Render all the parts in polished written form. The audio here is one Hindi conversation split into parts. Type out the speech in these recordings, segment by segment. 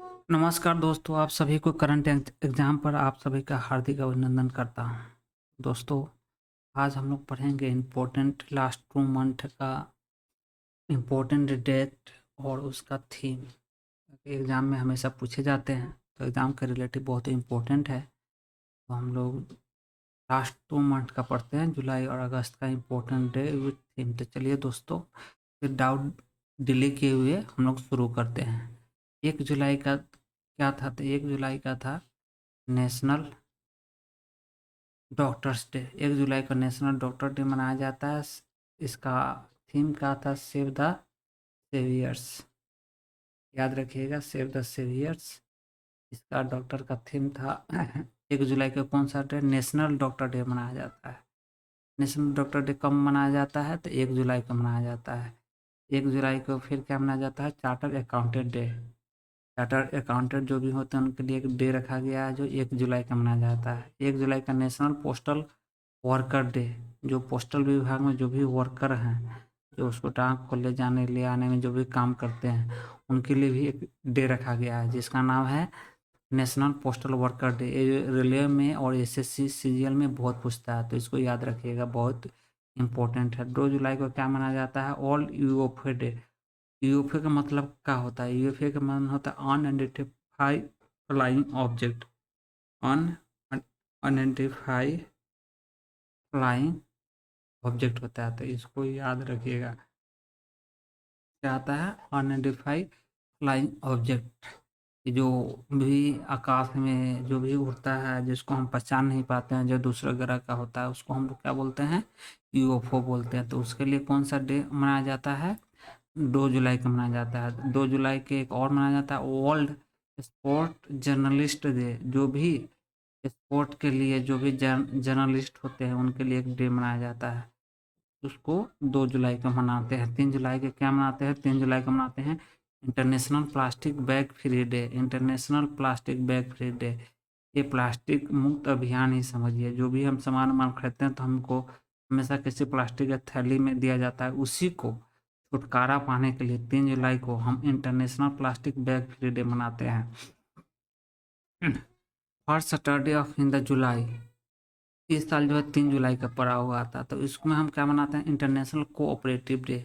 नमस्कार दोस्तों, आप सभी को करंट एग्जाम पर आप सभी का हार्दिक अभिनंदन करता हूँ। दोस्तों, आज हम लोग पढ़ेंगे इम्पोर्टेंट लास्ट 2 मंथ का इम्पोर्टेंट डेट और उसका थीम। एग्ज़ाम में हमेशा पूछे जाते हैं, तो एग्ज़ाम के रिलेटिव बहुत इम्पोर्टेंट है। तो हम लोग लास्ट 2 मंथ का पढ़ते हैं, जुलाई और अगस्त का इम्पोर्टेंट डे विथ थीम। तो चलिए दोस्तों, फिर डाउट डिले किए हुए हम लोग शुरू करते हैं। 1 जुलाई का क्या था? तो 1 जुलाई का था नेशनल डॉक्टर्स डे। 1 जुलाई को नेशनल डॉक्टर डे मनाया जाता है। इसका थीम क्या था? Save the saviours. याद रखिएगा, सेव द सेवियर्स। इसका डॉक्टर का थीम था। 1 जुलाई को कौन सा डे? नेशनल डॉक्टर डे मनाया जाता है। नेशनल डॉक्टर डे कब मनाया जाता है? तो 1 जुलाई को मनाया जाता है। 1 जुलाई को फिर क्या मनाया जाता है? Chartered accountant day. Chartered accountant जो भी होते हैं उनके लिए एक डे रखा गया है जो 1 जुलाई का मनाया जाता है। 1 जुलाई का नेशनल पोस्टल वर्कर डे। जो पोस्टल विभाग में जो भी वर्कर हैं, जो उसको डाक को ले जाने ले आने में जो भी काम करते हैं, उनके लिए भी एक डे रखा गया है जिसका नाम है नेशनल पोस्टल वर्कर डे। ये रेलवे में और एसएससी सीजीएल में बहुत पूछता है, तो इसको याद रखिएगा, बहुत इंपॉर्टेंट है। 2 जुलाई को क्या मनाया जाता है? All UEFA day. यूएफए का मतलब क्या होता है? यूएफए का मतलब होता है अनआइडेंटिफाइड फ्लाइंग ऑब्जेक्ट। अन अनआइडेंटिफाइड फ्लाइंग ऑब्जेक्ट होता है, तो इसको याद रखिएगा। क्या आता है? Unidentified flying object. जो भी आकाश में जो भी उड़ता है, जिसको हम पहचान नहीं पाते हैं, जो दूसरे ग्रह का होता है, उसको हम लोग क्या बोलते हैं? यूएफओ बोलते हैं। तो उसके लिए कौन सा डे मनाया जाता है? 2 जुलाई को मनाया जाता है। 2 जुलाई के एक और मनाया जाता है वर्ल्ड स्पोर्ट जर्नलिस्ट डे। जो भी स्पोर्ट के लिए जो भी जर्नलिस्ट होते हैं उनके लिए एक डे मनाया जाता है, उसको 2 जुलाई को मनाते हैं। 3 जुलाई को क्या मनाते हैं? 3 जुलाई को मनाते हैं international plastic bag free day. International plastic bag free day. ये प्लास्टिक मुक्त अभियान ही समझिए। जो भी हम सामान वामान खरीदते हैं तो हमको हमेशा किसी प्लास्टिक या थैली में दिया जाता है, उसी को छुटकारा पाने के लिए 3 जुलाई को हम international plastic bag free day मनाते हैं। First Saturday of in the जुलाई। इस साल जो है 3 जुलाई का पड़ा हुआ था, तो इसमें हम क्या मनाते हैं? International cooperative day.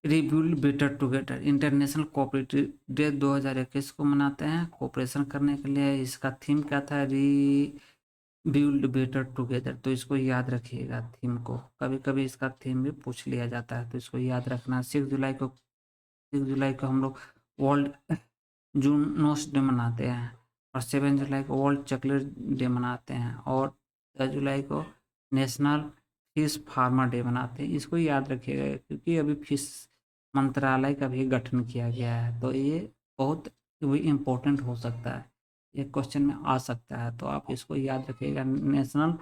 Rebuild better together. International cooperative day 2021 को मनाते हैं कोऑपरेशन करने के लिए। इसका थीम क्या था? Build better together. तो इसको याद रखिएगा थीम को, कभी कभी इसका थीम भी पूछ लिया जाता है, तो इसको याद रखना। 6 जुलाई को हम लोग वर्ल्ड जूनोस डे मनाते हैं, और 7 जुलाई को वर्ल्ड चॉकलेट डे मनाते हैं, और 10 जुलाई को नेशनल फिश फार्मर डे मनाते हैं। इसको याद रखिएगा क्योंकि अभी फिश मंत्रालय का भी गठन किया गया है, तो ये बहुत भी इम्पोर्टेंट हो सकता है, ये क्वेश्चन में आ सकता है, तो आप इसको याद रखिएगा। नेशनल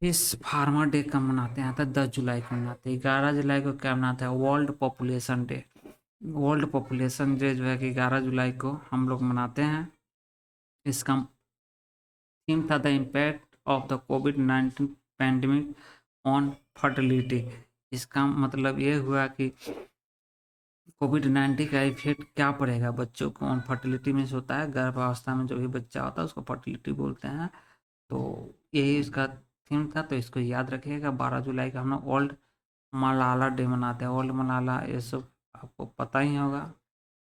फिश फार्मर डे कब मनाते हैं? तो 10 जुलाई को मनाते हैं। 11 जुलाई को क्या मनाते हैं? World population day. World population day जो है कि 11 जुलाई को हम लोग मनाते हैं। इसका थीम था the impact of the covid pandemic on fertility. इसका मतलब ये हुआ कि कोविड-19 का इफेक्ट क्या पड़ेगा बच्चों को ऑन फर्टिलिटी में से होता है, गर्भावस्था में जो भी बच्चा होता है उसको फर्टिलिटी बोलते हैं। तो यही इसका थीम था, तो इसको याद रखिएगा। 12 जुलाई का हम लोग वर्ल्ड मलाला डे मनाते हैं। वर्ल्ड मलाला ये सब आपको पता ही होगा,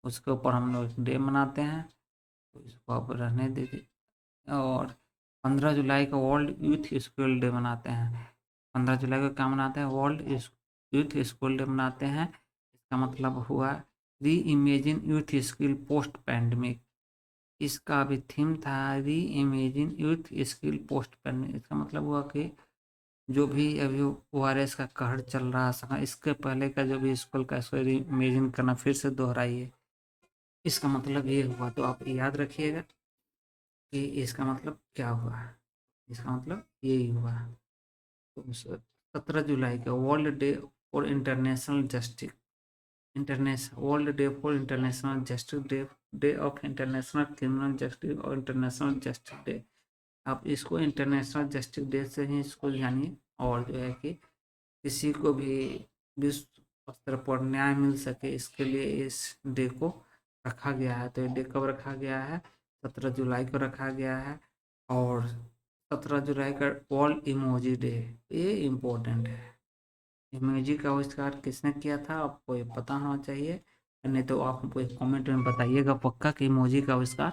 उसके ऊपर हम लोग एक डे मनाते हैं, तो इसको आप रहने दीजिए। और 15 जुलाई को वर्ल्ड यूथ स्कूल डे मनाते हैं। 15 जुलाई को क्या मनाते हैं? वर्ल्ड यूथ स्कूल डे मनाते हैं। इसका मतलब हुआ री imagine youth skill post pandemic. इसका भी थीम था री imagine youth skill post pandemic. इसका मतलब हुआ कि जो भी अभी ओआरएस का कहर चल रहा है, इसके पहले का जो भी स्कूल का, इसको री इमेजिन करना, फिर से दोहराइए। इसका मतलब ये हुआ, तो आप याद रखिएगा कि इसका मतलब क्या हुआ है। इसका मतलब यही हुआ। तो 17 जुलाई का world day for international justice. International world day for international justice day. Day of international criminal justice और इंटरनेशनल जस्टिस डे। आप इसको इंटरनेशनल जस्टिस डे से ही इसको जानिए, और जो है कि किसी को भी विश्व स्तर पर न्याय मिल सके, इसके लिए इस डे को रखा गया है। तो ये डे कब रखा गया है? 17 जुलाई को रखा गया है। और 17 जुलाई का वर्ल्ड इमोजी डे, ये इम्पोर्टेंट है। इमोजी का आविष्कार किसने किया था, आपको ये पता होना चाहिए। नहीं तो आप हमको एक कमेंट में बताइएगा पक्का कि इमोजी का आविष्कार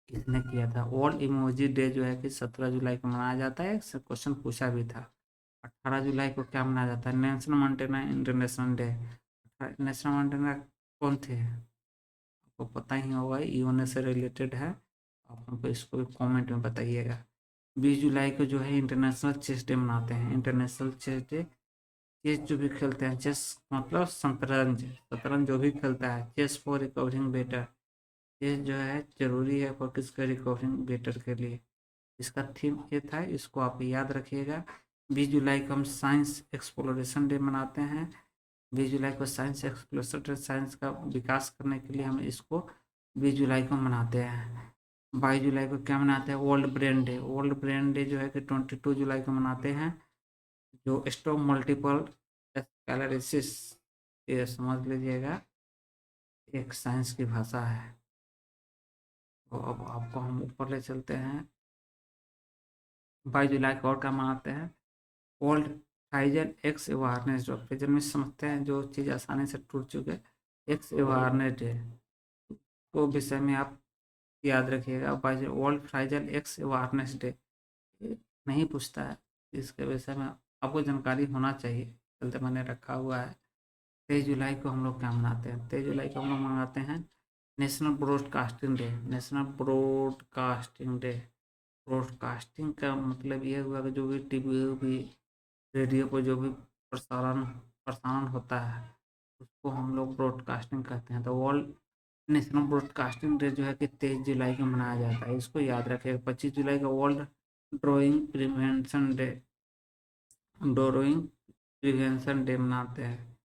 किसने किया था। वर्ल्ड इमोजी डे जो है कि 17 जुलाई को मनाया जाता है। इससे क्वेश्चन पूछा भी था। 18 जुलाई को क्या मनाया जाता है? National Mantena international day. National Mantena कौन थे? आपको पता ही होगा, यूएनए से रिलेटेड है। आप हमको इसको भी कमेंट में बताइएगा। 20 जुलाई को जो है इंटरनेशनल चेस डे मनाते हैं। इंटरनेशनल चेस डे, चेस जो भी खेलते हैं, चेस मतलब शतरंज, शतरंज जो भी खेलता है, chess for recovering better, chess जो है जरूरी है फॉर किसके रिकवरिंग बेटर के लिए। इसका थीम ये था, इसको आप याद रखिएगा। 20 जुलाई को हम साइंस एक्सप्लोरेशन डे मनाते हैं। 20 जुलाई को साइंस एक्सप्लोरेशन डे, साइंस का विकास करने के लिए हम इसको 20 जुलाई को मनाते हैं। 22 जुलाई को क्या मनाते हैं? World brain day. World brain day जो है कि 22 जुलाई को मनाते हैं। जो स्टॉप मल्टीपल स्क्लेरोसिस, ये समझ लीजिएगा, एक साइंस की भाषा है। तो अब आपको हम ऊपर ले चलते हैं। 22 जुलाई को और क्या मनाते हैं? World fragile X awareness day. Freezer में समझते हैं जो चीज़ आसानी से टूट चुके, एक्स अवेयरनेस डे को विषय में आप याद रखिएगा। World fragile X awareness day नहीं पूछता है, इसके विषय में आपको जानकारी होना चाहिए, चलते मैंने रखा हुआ है। 23 जुलाई को हम लोग क्या मनाते हैं? 23 जुलाई को हम लोग मनाते हैं national broadcasting day. National broadcasting day, broadcasting का मतलब ये हुआ कि जो भी टीवी, रेडियो पर जो भी प्रसारण प्रसारण होता है, उसको हम लोग ब्रॉडकास्टिंग कहते हैं। तो वर्ल्ड नेशनल ब्रॉडकास्टिंग डे जो है कि 23 जुलाई को मनाया जाता है, इसको याद रखिएगा। 25 जुलाई का world drawing prevention day, drawing prevention day मनाते हैं,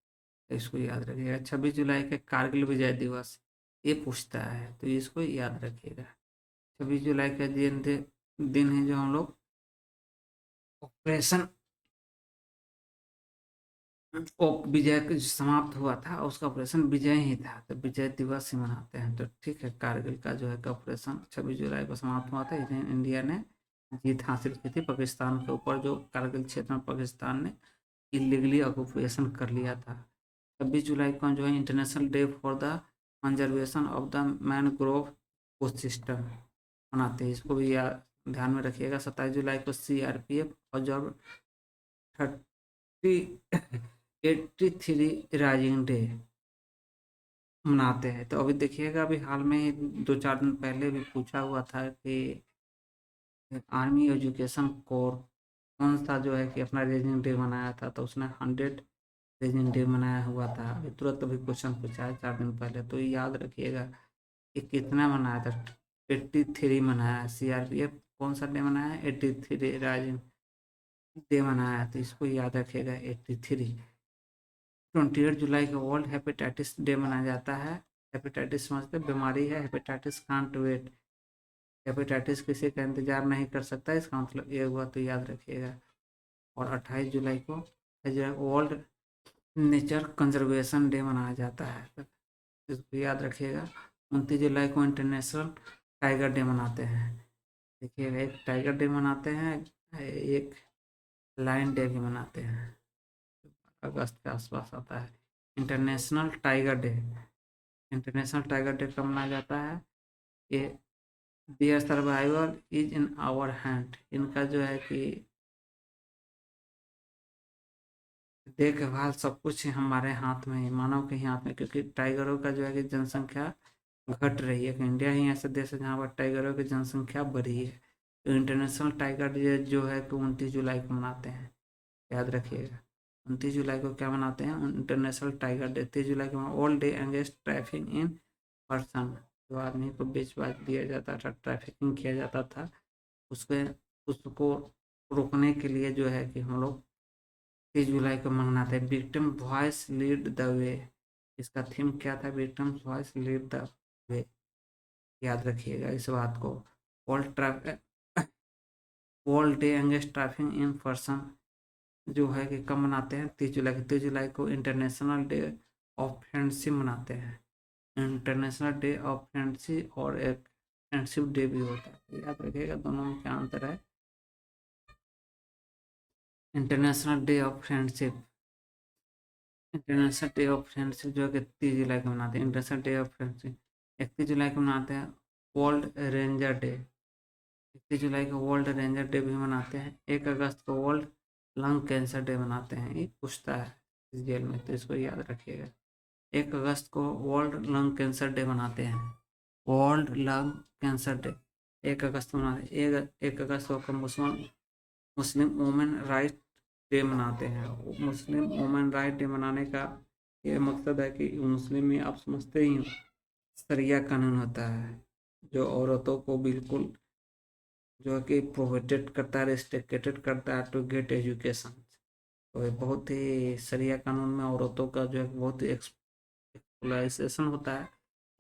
इसको याद रखिएगा। 26 जुलाई का कारगिल विजय दिवस, ये पूछता है तो इसको याद रखिएगा। 26 जुलाई का दिन है जो हम लोग ऑपरेशन विजय समाप्त हुआ था, उसका ऑपरेशन विजय ही था, तो विजय दिवस ही मनाते हैं। तो ठीक है, कारगिल का जो है ऑपरेशन 26 जुलाई को समाप्त हुआ था। इंडिया ने जीत हासिल की थी पाकिस्तान के ऊपर, जो कारगिल क्षेत्र में पाकिस्तान ने इलीगली ऑक्यूपेशन कर लिया था। 26 जुलाई को जो है international day for the conservation of the mangrove ecosystem मनाते हैं, इसको भी ध्यान में रखिएगा। 27 जुलाई को CRPF ऑब्जर्व 83 राइजिंग डे मनाते हैं। तो अभी देखिएगा, अभी हाल में 2-4 दिन पहले भी पूछा हुआ था कि आर्मी एजुकेशन कोर कौन सा जो है कि अपना रेजिंग डे मनाया था, तो उसने 100 रेजिंग डे मनाया हुआ था। अभी तुरंत अभी क्वेश्चन पूछा है 4 दिन पहले, तो याद रखिएगा कि कितना मनाया था। 83 मनाया है। CRPF कौन सा डे मनाया है? 83 राइजिंग डे मनाया है, तो इसको याद रखिएगा 83। 28 जुलाई को वर्ल्ड हेपेटाइटिस डे मनाया जाता है। हेपेटाइटिस समझते बीमारी है, हेपेटाइटिस कांट वेट, हेपेटाइटिस किसी का इंतजार नहीं कर सकता, इसका मतलब ये हुआ, तो याद रखिएगा। और 28 जुलाई को वर्ल्ड नेचर कंजर्वेशन डे मनाया जाता है, तो इसको याद रखिएगा। 29 जुलाई को इंटरनेशनल टाइगर डे मनाते हैं। देखिएगा, एक टाइगर डे मनाते हैं, एक लायन डे भी मनाते हैं, अगस्त के आसपास आता है। International tiger day, international tiger day कब मनाया जाता है? ये their survival is in our hand, इनका जो है कि देखभाल सब कुछ हमारे हाथ में है, मानव के ही हाथ में, क्योंकि टाइगरों का जो है कि जनसंख्या घट रही है। इंडिया ही ऐसा देश है जहाँ पर टाइगरों की जनसंख्या बढ़ी है। तो इंटरनेशनल टाइगर डे जो है कि 29 जुलाई को मनाते हैं, याद रखिएगा। 29 जुलाई को क्या मनाते हैं? International tiger day. 30 जुलाई को all day against trafficking in person, जो आदमी को बेच बाच दिया जाता था, ट्रैफिकिंग किया जाता था, उसके उसको रोकने के लिए जो है कि हम लोग 30 जुलाई को मनाते हैं। Victim voice lead the way, इसका थीम क्या था? Victim voice lead the way, याद रखिएगा इस बात को। World world day against trafficking in person जो है कि कब मनाते हैं? 30 जुलाई को। 30 जुलाई को इंटरनेशनल डे ऑफ फ्रेंडशिप मनाते हैं। इंटरनेशनल डे ऑफ फ्रेंडशिप और एक फ्रेंडशिप डे भी होता है, तो याद रखिएगा दोनों में क्या अंतर है। International day of friendship, international day of friendship जो है 31 जुलाई को मनाते हैं। इंटरनेशनल डे ऑफ फ्रेंडशिप 31 जुलाई को मनाते हैं। वर्ल्ड रेंजर डे 31 जुलाई को वर्ल्ड रेंजर डे भी मनाते हैं। 1 अगस्त को वर्ल्ड लंग कैंसर डे मनाते हैं। ये पूछता है इस जेल में, तो इसको याद रखिएगा। 1 अगस्त को वर्ल्ड लंग कैंसर डे मनाते हैं। वर्ल्ड लंग कैंसर डे 1 अगस्त को मनाते हैं। 1 अगस्त को मुस्लिम वुमेन राइट डे मनाते हैं। मुस्लिम वुमेन राइट डे मनाने का ये मकसद है कि मुस्लिम में आप समझते ही हो शरिया कानून होता है जो औरतों को बिल्कुल जो है कि प्रोहिबिटेड करता है, रिस्ट्रिक्टेड करता है टू गेट एजुकेशन। तो ये बहुत ही शरिया कानून में औरतों का जो है बहुत ही एक्सप्लॉइटेशन होता है।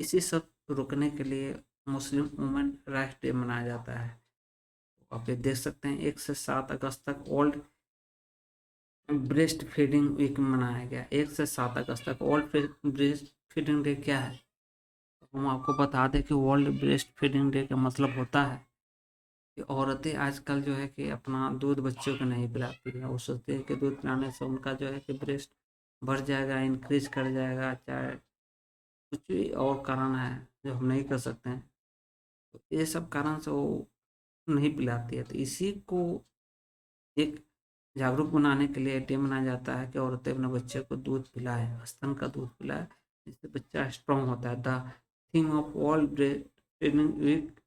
इसी सब रोकने के लिए मुस्लिम वुमेन राइट डे मनाया जाता है। आप ये देख सकते हैं 1 से 7 अगस्त तक वर्ल्ड ब्रेस्ट फीडिंग वीक मनाया गया। 1 से 7 अगस्त तक वर्ल्ड ब्रेस्ट फीडिंग डे क्या है, तो हम आपको बता दें कि वर्ल्ड ब्रेस्ट फीडिंग डे का मतलब होता है कि औरतें आजकल जो है कि अपना दूध बच्चों को नहीं पिलाती हैं। वो सोचती है कि दूध पिलाने से उनका जो है कि ब्रेस्ट बढ़ जाएगा, इंक्रीज कर जाएगा, चाहे कुछ भी और कारण है जो हम नहीं कर सकते हैं, तो ये सब कारण से वो नहीं पिलाती है। तो इसी को एक जागरूक बनाने के लिए डे मनाया जाता है कि औरतें अपने बच्चे को दूध पिलाएं, स्तन का दूध पिलाएं, जिससे बच्चा स्ट्रांग होता है। The theme of world breast feeding week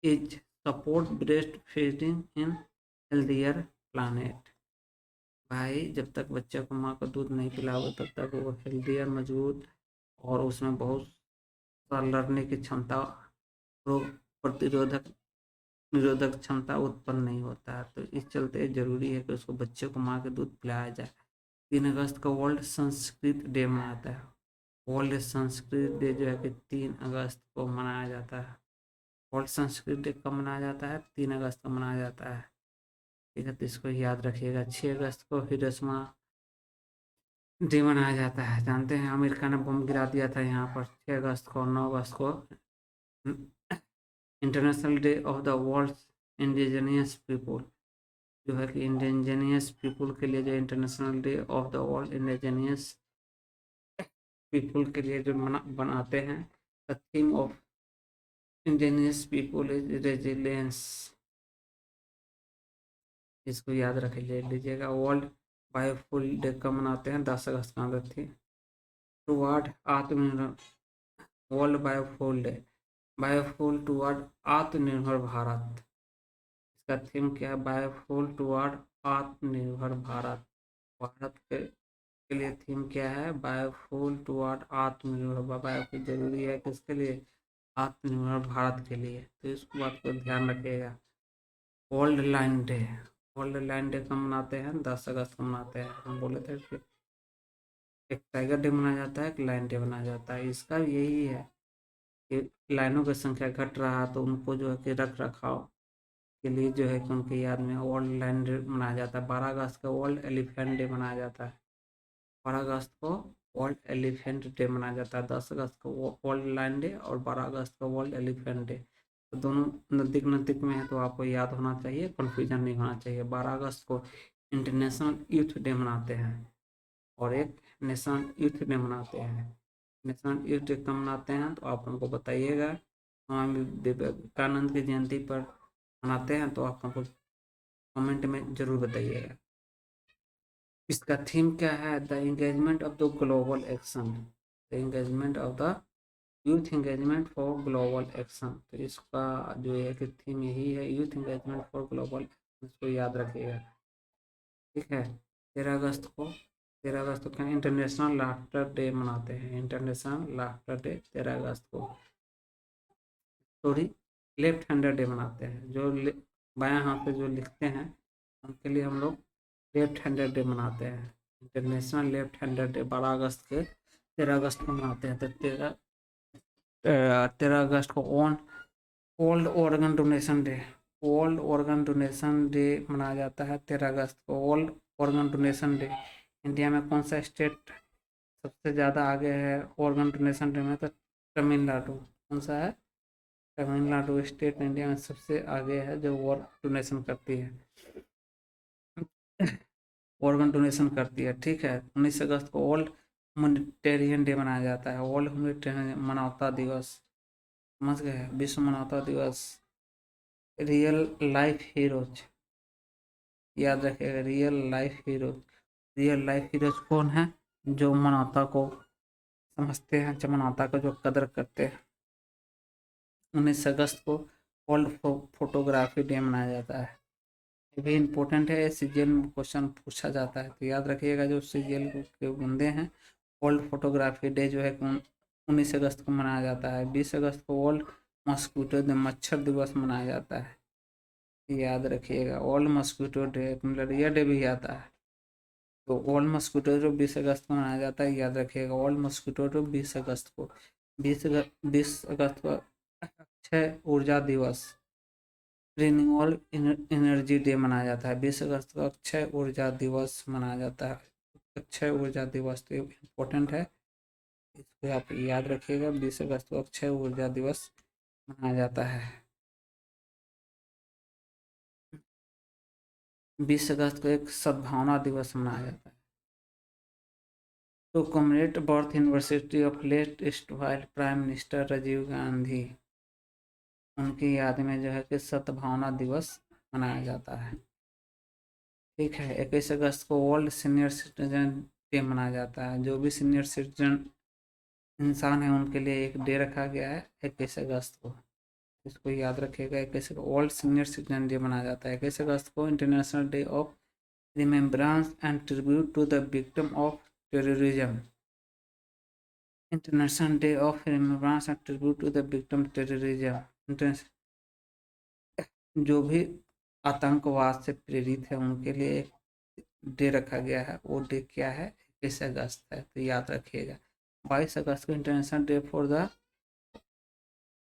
is support breast feeding in healthier planet. भाई जब तक बच्चे को माँ का दूध नहीं पिलाओगे तब तक वो हेल्दियर, मजबूत और उसमें बहुत सा लड़ने की क्षमता, रोग प्रतिरोधक निरोधक क्षमता उत्पन्न नहीं होता है। तो इस चलते ज़रूरी है कि उसको बच्चे को माँ का दूध पिलाया जाए। 3 अगस्त को वर्ल्ड संस्कृत डे मनाता है। वर्ल्ड संस्कृत डे जो है कि 3 अगस्त को मनाया जाता है। वर्ल्ड संस्कृत डे कब मनाया जाता है? 3 अगस्त को मनाया जाता है। ठीक है, तो इसको याद रखिएगा। 6 अगस्त को हिरोशिमा डे मनाया जाता है। जानते हैं अमेरिका ने बम गिरा दिया था यहाँ पर 6 अगस्त को। 9 अगस्त को international day of the world indigenous people जो है कि इंडिजिनियस पीपुल के लिए जो international day of the world indigenous people के लिए जो बनाते हैं। The theme of indigenous people is resilience. इसको याद रख लीजिएगा। वर्ल्ड बायोफुल डे कब मनाते हैं? 10 अगस्त को आदत थी। टुवार्ड आत्मनिर्भर world biofuel day, biofuel toward आत्मनिर्भर भारत। इसका थीम क्या है? बायोफुल टुवार्ड आत्मनिर्भर भारत। भारत के लिए थीम क्या है? बायोफुल टुवार्ड आत्मनिर्भर। बायोफुल जरूरी है किसके लिए? आत्मनिर्भर भारत के लिए। तो इस बात को ध्यान रखिएगा। World line day, world line day कब मनाते हैं? 10 अगस्त को मनाते हैं। हम बोले थे कि एक टाइगर डे मनाया जाता है, एक लाइन डे मनाया जाता है। इसका यही है कि लाइनों की संख्या घट रहा है तो उनको जो है कि रख रखाव के लिए जो है कि उनकी याद में वर्ल्ड लाइन डे मनाया जाता है। 12 अगस्त को वर्ल्ड एलिफेंट डे मनाया जाता है। 12 अगस्त को वर्ल्ड एलिफेंट डे मनाया जाता है। 10 अगस्त को वर्ल्ड लाइन डे और 12 अगस्त को वर्ल्ड एलिफेंट डे। तो दोनों नज़दीक नज़दीक में है तो आपको याद होना चाहिए, कन्फ्यूजन नहीं होना चाहिए। 12 अगस्त को इंटरनेशनल यूथ डे मनाते हैं और एक नेशनल यूथ डे मनाते हैं। नेशनल यूथ डे कब मनाते हैं तो आप हमको बताइएगा। स्वामी विवेकानंद की जयंती पर मनाते हैं तो आप हमको कमेंट में ज़रूर बताइएगा। इसका थीम क्या है? The engagement of the global action, the engagement of the youth engagement for global action. तो इसका जो है कि थीम यही है, यूथ एंगेजमेंट फॉर ग्लोबल। इसको याद रखिएगा। ठीक है। 13 अगस्त को क्या इंटरनेशनल लाफ्टर डे मनाते हैं। इंटरनेशनल लाफ्टर डे 13 अगस्त को। सॉरी, लेफ्ट हैंडेड डे मनाते हैं। जो बायां हाथ से जो लिखते हैं उनके लिए हम लोग लेफ्ट हैंडेड डे मनाते हैं। इंटरनेशनल लेफ्ट हैंडेड डे 12 अगस्त के 13 अगस्त को मनाते हैं। तो 13 अगस्त को world organ donation day, world organ donation day मनाया जाता है। 13 अगस्त को world organ donation day. India में कौन सा स्टेट सबसे ज़्यादा आगे है ऑर्गन डोनेशन डे में? तो तमिलनाडु कौन सा है? तमिलनाडु स्टेट इंडिया में सबसे आगे है जो वर्क डोनेशन करती है। ऑर्गन डोनेशन करती है, ठीक है। 19 अगस्त को वर्ल्ड ह्यूमैनिटेरियन डे मनाया जाता है, वर्ल्ड ह्यूमैनिटेरियन मानवता दिवस, समझ गए, विश्व मानवता दिवस। रियल लाइफ हीरोज, याद रखिएगा, real life heroes. Real life heroes कौन है? जो मानवता को समझते हैं, जो मानवता को जो कदर करते हैं। 19 अगस्त को वर्ल्ड फोटोग्राफी डे मनाया जाता है, ये भी इम्पोर्टेंट है, सीजीएल में क्वेश्चन पूछा जाता है, तो याद रखिएगा जो सीजीएल के बंदे हैं। वर्ल्ड फोटोग्राफी डे जो है 19 अगस्त को मनाया जाता है। 20 अगस्त को वर्ल्ड मॉस्किटो डे, मच्छर दिवस मनाया जाता है, याद रखिएगा। World mosquito day, malaria day भी आता है, तो वर्ल्ड मॉस्किटो डे 20 अगस्त को मनाया जाता है, याद रखिएगा। वर्ल्ड मॉस्किटो डे 20 अगस्त को। 20 अगस्त को अक्षय ऊर्जा दिवस, रिन्यूएबल एनर्जी डे मनाया जाता है। 20 अगस्त को अक्षय ऊर्जा दिवस मनाया जाता है, अक्षय ऊर्जा दिवस, तो इम्पोर्टेंट है, इसको आप याद रखिएगा। 20 अगस्त को अक्षय ऊर्जा दिवस मनाया जाता है। 20 अगस्त को एक सद्भावना दिवस मनाया जाता है, तो comrade birth university of late wild prime minister Rajiv Gandhi, उनकी याद में जो है कि सद्भावना दिवस मनाया जाता है, ठीक है। 21 अगस्त को वर्ल्ड सीनियर सिटीजन डे मनाया जाता है, जो भी सीनियर सिटीजन इंसान है उनके लिए एक डे रखा गया है 21 अगस्त को, इसको याद रखिएगा। 21 को वर्ल्ड सीनियर सिटीजन डे मनाया जाता है। 21 अगस्त को international day of remembrance and tribute to the victim of terrorism, international day of remembrance and tribute to the victim terrorism, जो भी आतंकवाद से प्रेरित है उनके लिए एक डे रखा गया है, वो डे क्या है? 21 अगस्त है, तो याद रखिएगा। 22 अगस्त को international day for the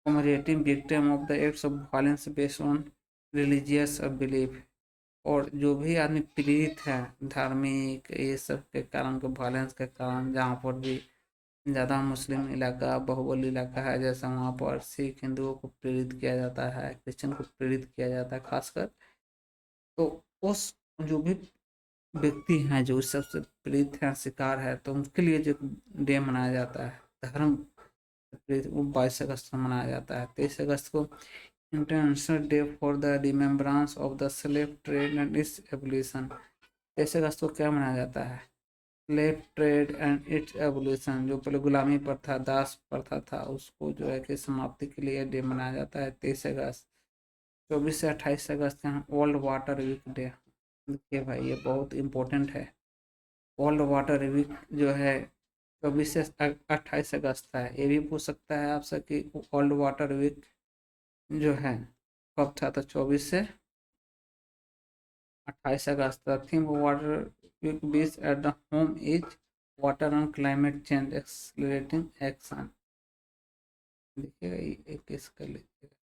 commemorating victim of the acts of violence based on religious belief, और जो भी आदमी पीड़ित है धार्मिक ये सब के कारण के वायलेंस के कारण, जहाँ पर भी ज़्यादा मुस्लिम इलाका बहुबली इलाका है, जैसे वहाँ पर सिख हिंदुओं को प्रेरित किया जाता है, क्रिश्चियन को प्रेरित किया जाता है खासकर, तो उस जो भी व्यक्ति हैं जो इस सबसे पीड़ित हैं, शिकार है, तो उनके लिए जो डे मनाया जाता है धर्म प्रेरित, वो 22 अगस्त को मनाया जाता है। 23 अगस्त को international day for the remembrance of the slave trade and it's abolition. 23 अगस्त को क्या मनाया जाता है? Slave trade and it's abolition, जो पहले गुलामी प्रथा, दास प्रथा था, उसको जो है कि समाप्ति के लिए डे मनाया जाता है 23 अगस्त। 24 से 28 अगस्त का वर्ल्ड वाटर वीक डे, देखिए भाई ये बहुत इम्पोर्टेंट है। वर्ल्ड वाटर वीक जो है 24 से 28 अगस्त है, ये भी पूछ सकता है आपसे कि वर्ल्ड वाटर वीक जो है कब था, तो 24 से 28 अगस्त था। Theme water week beach at the home is water and climate change accelerating action, देखिएगा ये किस कर लीजिएगा।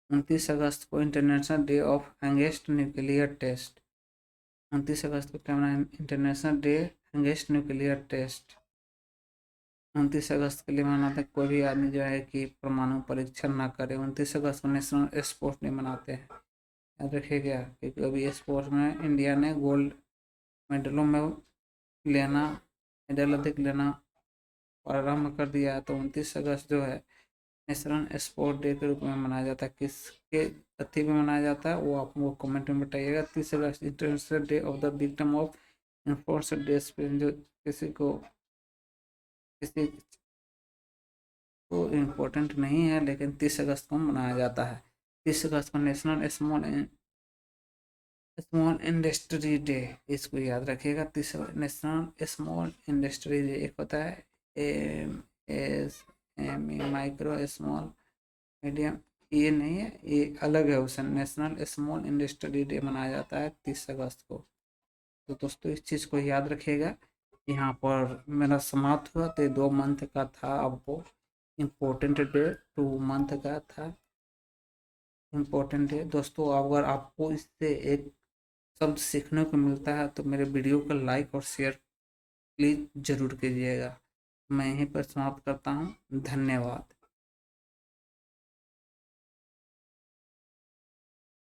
29 अगस्त को international day of youngest nuclear test, 29 अगस्त को क्या मनाया? International day youngest nuclear test. 29 अगस्त के लिए मनाते हैं, कोई भी आदमी जो है कि परमाणु परीक्षण ना करे। 29 अगस्त को नेशनल स्पोर्ट्स डे मनाते हैं, याद रखिएगा, क्योंकि अभी स्पोर्ट्स में इंडिया ने गोल्ड मेडलों में लेना, मेडल अधिक लेना प्रारंभ कर दिया है, तो 29 अगस्त जो है नेशनल स्पोर्ट डे के रूप में मनाया जाता है। किसके अथी में मनाया जाता है वो आप वो कमेंट में बताइएगा। 30 अगस्त international day of the victim of enforced discipline, जो किसी को किसी तो इम्पोर्टेंट नहीं है, लेकिन 30 अगस्त को मनाया जाता है। 30 अगस्त को national small small industry day, इसको याद रखिएगा। 30 नेशनल स्मॉल इंडस्ट्री डे, एक होता है MSME, माइक्रो स्मॉल मीडियम, ये नहीं है, ये अलग है, उसे नेशनल स्मॉल इंडस्ट्री डे मनाया जाता है 30 अगस्त को। तो दोस्तों इस चीज़ को याद रखिएगा। यहाँ पर मेरा समाप्त हुआ, तो 2 मंथ का था, आपको इम्पोर्टेंट डे 2 मंथ का था, इम्पोर्टेंट डे। दोस्तों अगर आपको इससे एक शब्द सीखने को मिलता है तो मेरे वीडियो को लाइक और शेयर प्लीज़ ज़रूर कीजिएगा। मैं यहीं पर समाप्त करता हूँ। धन्यवाद।